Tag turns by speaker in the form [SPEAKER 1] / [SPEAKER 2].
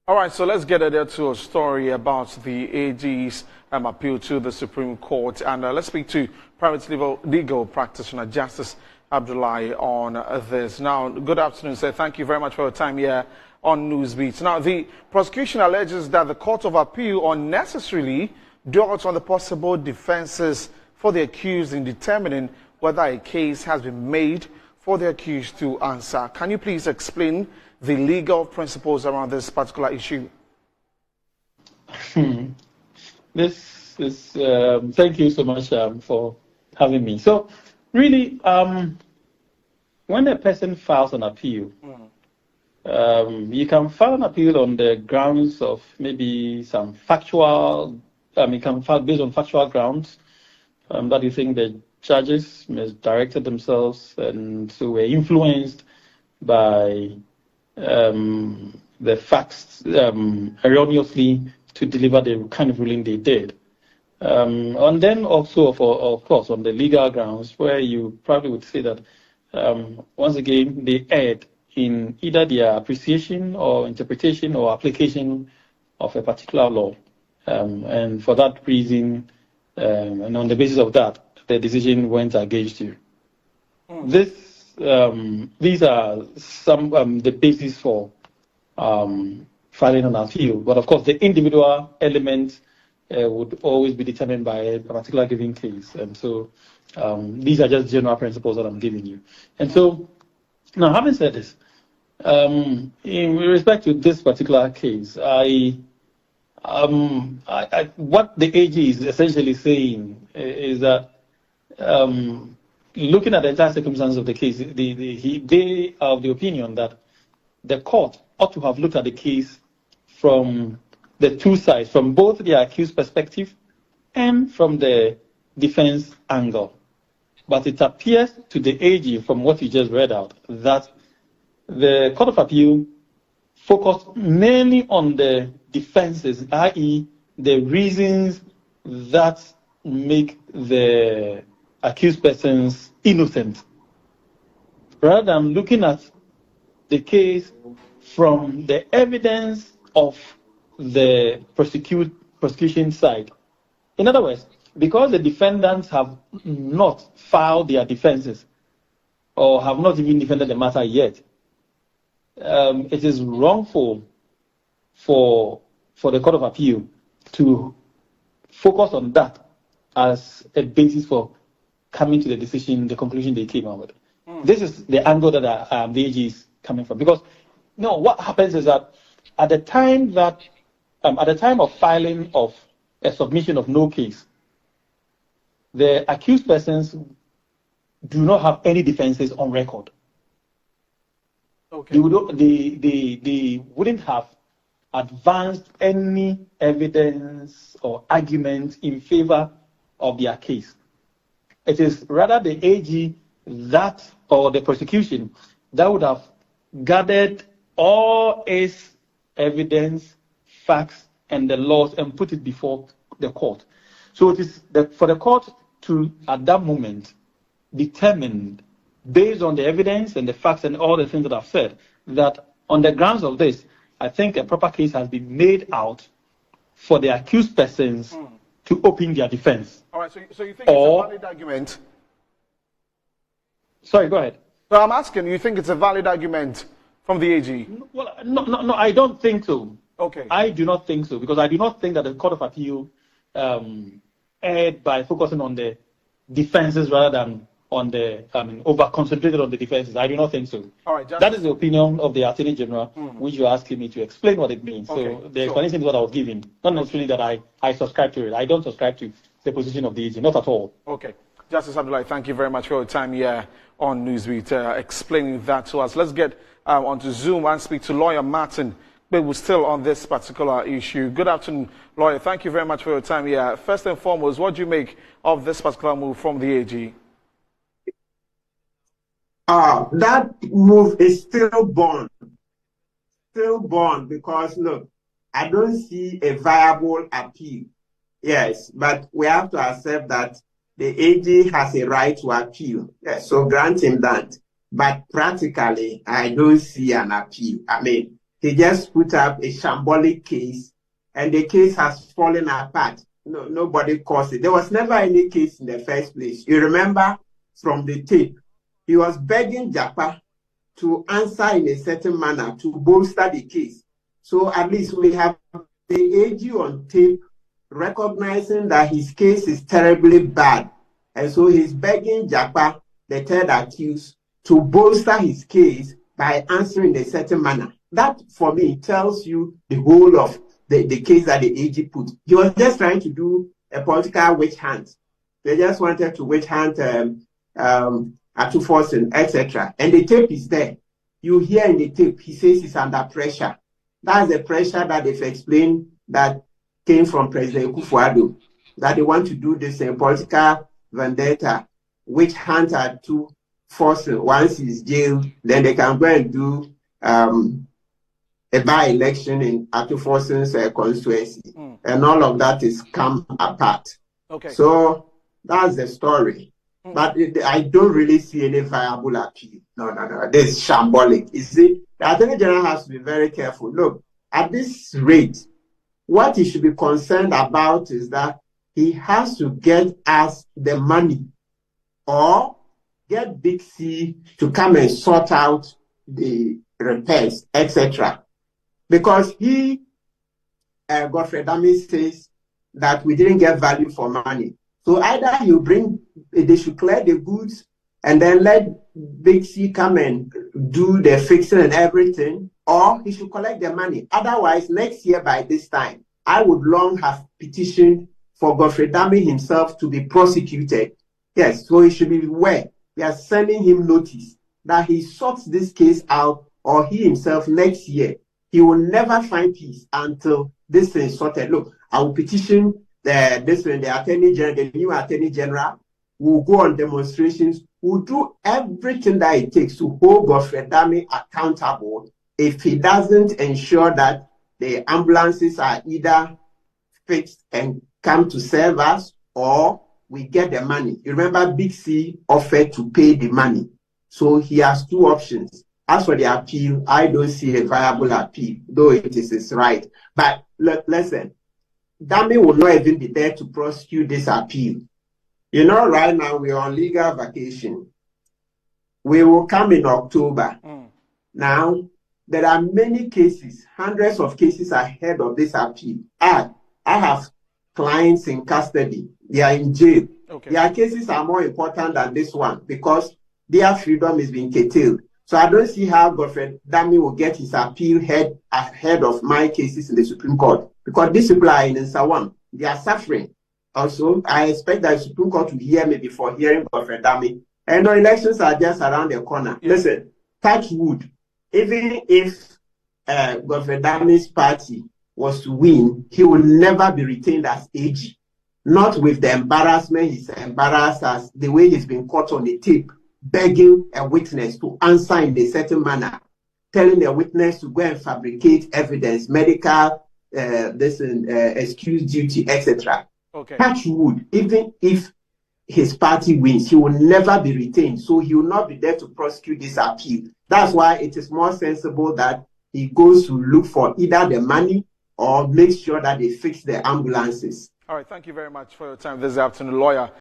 [SPEAKER 1] All right, so let's get to a story about the AG's appeal to the Supreme Court. And let's speak to private legal practitioner Justice Abdullahi on this. Now, good afternoon, sir. Thank you very much for your time here on Newsbeat. Now, the prosecution alleges that the Court of Appeal unnecessarily dwelt on the possible defenses for the accused in determining whether a case has been made for the accused to answer. Can you please explain the legal principles around this particular issue?
[SPEAKER 2] This is thank you so much for having me. So, really, when a person files an appeal, you can file an appeal on the grounds of maybe some factual. You can file based on factual grounds that you think the judges misdirected themselves and so were influenced by the facts erroneously to deliver the kind of ruling they did. And then also, of course, on the legal grounds, where you probably would say that, once again, they erred in either their appreciation or interpretation or application of a particular law. And for that reason, and on the basis of that, the decision went against you. These are some the basis for filing an appeal. But of course, the individual element would always be determined by a particular given case. And so these are just general principles that I'm giving you. And so now, having said this, in respect to this particular case, what the AG is essentially saying is that looking at the entire circumstances of the case, they are of the opinion that the court ought to have looked at the case from the two sides, from both the accused perspective and from the defense angle. But it appears to the AG, from what you just read out, that the Court of Appeal focused mainly on the defenses, i.e., the reasons that make the accused persons innocent, rather than looking at the case from the evidence of the prosecution side. In other words, because the defendants have not filed their defenses or have not even defended the matter yet, it is wrongful for the Court of Appeal to focus on that as a basis for coming to the conclusion they came out with. This is the angle that the AG is coming from. Because what happens is that at the time of filing of a submission of no case, the accused persons do not have any defenses on record. Okay. They wouldn't have advanced any evidence or argument in favor of their case. It is rather the AG that, or the prosecution, that would have gathered all its evidence, facts, and the laws and put it before the court. So it is for the court to, at that moment, determine, based on the evidence and the facts and all the things that I've said, that on the grounds of this, I think a proper case has been made out for the accused persons to open their defense.
[SPEAKER 1] All right, so you think it's a valid argument?
[SPEAKER 2] Sorry, go ahead.
[SPEAKER 1] So I'm asking, you think it's a valid argument from the AG?
[SPEAKER 2] Well, no, I don't think so.
[SPEAKER 1] Okay.
[SPEAKER 2] I do not think so, because I do not think that the Court of Appeal erred by focusing on the defenses rather than on the over-concentrated on the defenses. I do not think so.
[SPEAKER 1] All right,
[SPEAKER 2] that is the opinion of the Attorney General, which you're asking me to explain what it means.
[SPEAKER 1] Okay.
[SPEAKER 2] So the explanation is what I was giving, not necessarily that I subscribe to it. I don't subscribe to the position of the AG, not at all.
[SPEAKER 1] Okay. Justice Abdullahi, thank you very much for your time here on Newsbeat, explaining that to us. Let's get onto Zoom and speak to Lawyer Martin, but we're still on this particular issue. Good afternoon, Lawyer. Thank you very much for your time here. First and foremost, what do you make of this particular move from the AG?
[SPEAKER 3] That move is still born. Because, look, I don't see a viable appeal. Yes, but we have to accept that the AG has a right to appeal. Yes, so grant him that. But practically, I don't see an appeal. I mean, he just put up a shambolic case, and the case has fallen apart. No, nobody caused it. There was never any case in the first place. You remember from the tape, he was begging Japa to answer in a certain manner to bolster the case. So at least we have the AG on tape recognizing that his case is terribly bad. And so he's begging Japa, the third accused, to bolster his case by answering in a certain manner. That, for me, tells you the whole of the case that the AG put. He was just trying to do a political witch hunt. They just wanted to witch hunt Ato Forson, etc. And the tape is there. You hear in the tape, he says he's under pressure. That's the pressure that they've explained that came from President Kufuor, that they want to do this political vendetta, witch hunt Ato Forson. Once he's jailed, then they can go and do a by-election in Ato Forson's constituency. And all of that is come apart.
[SPEAKER 1] Okay.
[SPEAKER 3] So that's the story. But I don't really see any viable appeal. No. This is shambolic. You see, the Attorney General has to be very careful. Look, at this rate, what he should be concerned about is that he has to get us the money or get Big C to come and sort out the repairs, etc. Because he, Godfrey Dami, says that we didn't get value for money. So either they should clear the goods and then let Big C come and do the fixing and everything, or he should collect the money. Otherwise, next year by this time, I would long have petitioned for Godfrey Dami himself to be prosecuted. Yes, so he should be aware. We are sending him notice that he sorts this case out, or he himself next year, he will never find peace until this thing is sorted. Look, I will petition the Attorney General, the new Attorney General, will go on demonstrations, will do everything that it takes to hold Godfrey Dami accountable if he doesn't ensure that the ambulances are either fixed and come to serve us, or we get the money. You remember Big C offered to pay the money. So he has two options. As for the appeal, I don't see a viable appeal, though it is his right. But listen, Dami will not even be there to prosecute this appeal. You know, right now we're on legal vacation. We will come in October. Now, there are many cases, hundreds of cases ahead of this appeal. I have clients in custody. They are in jail.
[SPEAKER 1] Okay.
[SPEAKER 3] Their cases are more important than this one because their freedom is being curtailed. So I don't see how Godfrey Dami will get his appeal ahead of my cases in the Supreme Court, because these people are in Nsawam. They are suffering. Also, I expect that the Supreme Court will hear me before hearing Godfrey Dami. And the elections are just around the corner.
[SPEAKER 1] Yeah.
[SPEAKER 3] Listen, touch wood. Even if Godfrey Dami's party was to win, he will never be retained as AG. Not with the embarrassment he's embarrassed as the way he's been caught on the tape, begging a witness to answer in a certain manner, telling the witness to go and fabricate evidence, medical, excuse duty, etc.
[SPEAKER 1] Okay.
[SPEAKER 3] Touch wood, even if his party wins, he will never be retained. So he will not be there to prosecute this appeal. That's why it is more sensible that he goes to look for either the money or make sure that they fix the ambulances.
[SPEAKER 1] All right. Thank you very much for your time this afternoon, lawyer